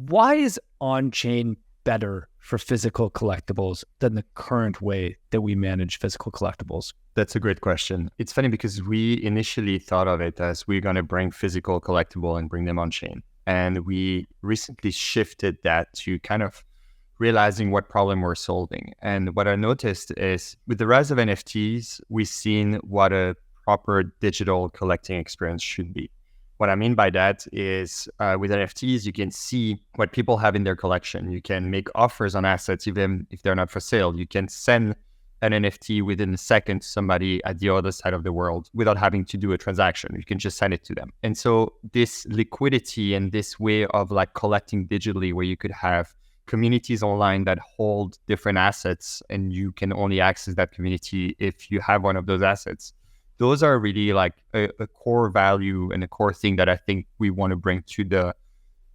Why is on-chain better for physical collectibles than the current way that we manage physical collectibles? That's a great question. It's funny because we initially thought of it as we're going to bring physical collectible and bring them on chain. And we recently shifted that to kind of realizing what problem we're solving. And what I noticed is with the rise of NFTs, we've seen what a proper digital collecting experience should be. What I mean by that is with NFTs, you can see what people have in their collection. You can make offers on assets even if they're not for sale. You can send an NFT within a second to somebody at the other side of the world without having to do a transaction. You can just send it to them. And so this liquidity and this way of like collecting digitally where you could have communities online that hold different assets and you can only access that community if you have one of those assets. Those are really like a core value and a core thing that I think we want to bring to the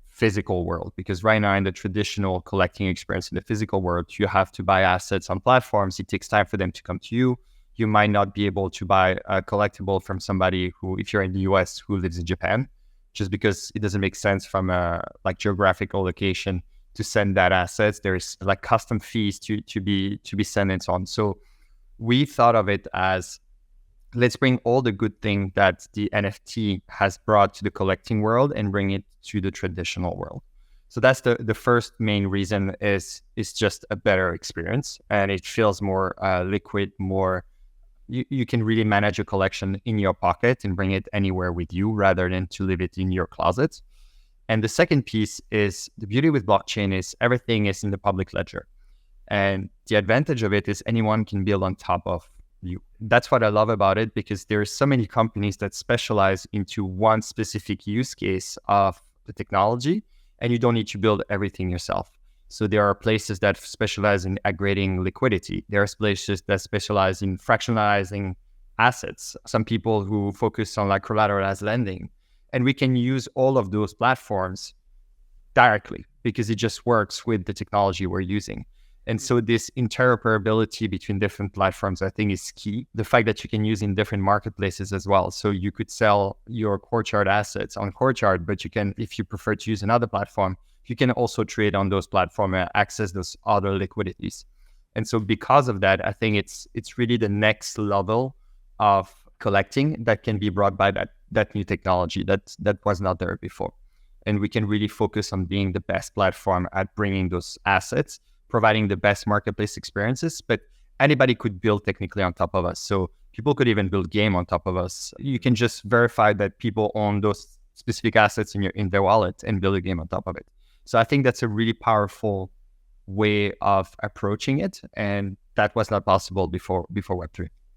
physical world. Because right now in the traditional collecting experience in the physical world, you have to buy assets on platforms. It takes time for them to come to you. You might not be able to buy a collectible from somebody who, if you're in the US, who lives in Japan, just because it doesn't make sense from a like geographical location to send that assets. There's like custom fees to be sent and so on. So we thought of it as let's bring all the good things that the NFT has brought to the collecting world and bring it to the traditional world. So that's the first main reason is just a better experience. And it feels more liquid, more, you can really manage a collection in your pocket and bring it anywhere with you rather than to leave it in your closet. And the second piece is the beauty with blockchain is everything is in the public ledger. And the advantage of it is anyone can build on top of you. That's what I love about it, because there's so many companies that specialize into one specific use case of the technology, and you don't need to build everything yourself. So there are places that specialize in aggregating liquidity. There are places that specialize in fractionalizing assets. Some people who focus on like collateralized lending, and we can use all of those platforms directly because it just works with the technology we're using. And so this interoperability between different platforms, I think, is key. The fact that you can use in different marketplaces as well. So you could sell your Courtyard assets on Courtyard, but you can, if you prefer to use another platform, you can also trade on those platforms and access those other liquidities. And so because of that, I think it's really the next level of collecting that can be brought by that new technology that was not there before. And we can really focus on being the best platform at bringing those assets, providing the best marketplace experiences, but anybody could build technically on top of us. So people could even build game on top of us. You can just verify that people own those specific assets in their wallet and build a game on top of it. So I think that's a really powerful way of approaching it. And that was not possible before Web3.